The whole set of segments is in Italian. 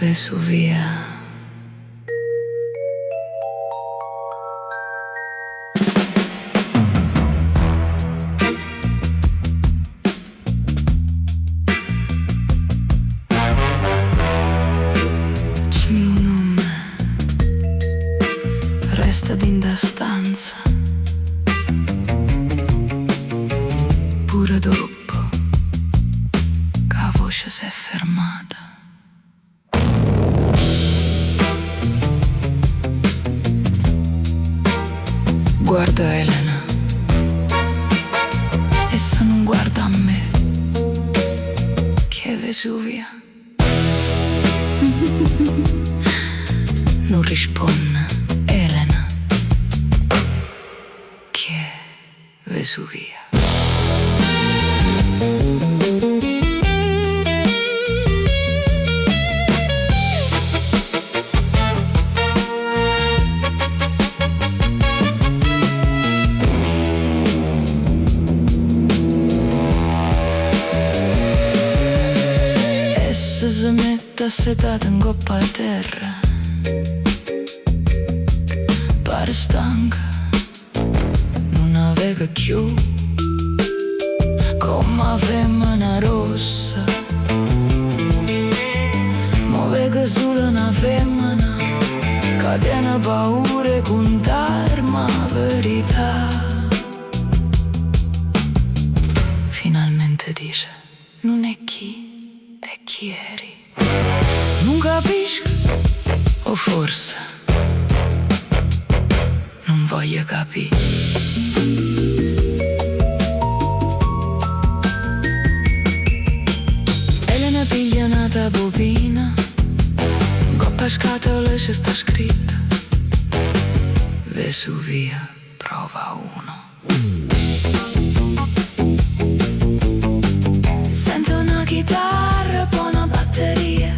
Vesuvia. Resta dinda stanza pure dopo che la voce si è fermata. Guarda Elena e se non guarda a me che è Vesuvia. Non risponde Elena che è Vesuvia. E se si mette assetata in coppa a terra, pare stanca, non navega più come una femmina rossa. Muove solo una femmina che tiene paura di contarmi la verità. Finalmente dice: non è chi, è chi eri. Non capisco, o forse non voglio capire. Elena piglia una tabubina, coppa scatola ci sta scritta: Vesuvia, prova 1. Sento una chitarra, poi una batteria,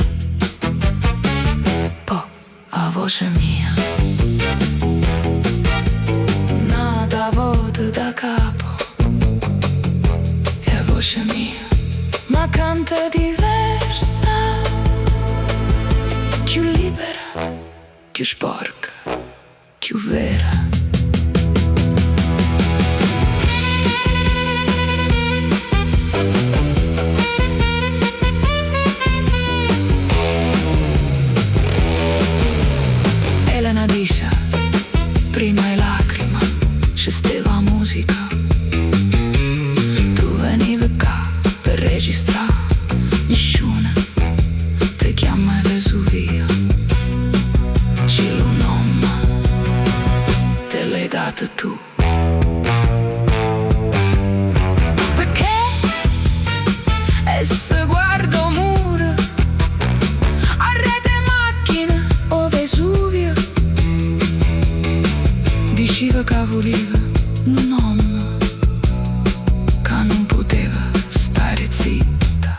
poi la voce mia. Da capo è voce mia, ma canta diversa, più libera, più sporca, più vera. Elena dice: prima è lacrima, ci steva musica. Tu venivi qua per registrare, nessuno ti chiama Vesuvia. C'è lo nome, te l'hai dato tu. Perché? E se guardo mura, arrete macchine o Vesuvio, diceva che voleva un nome che non poteva stare zitta.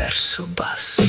verso basso.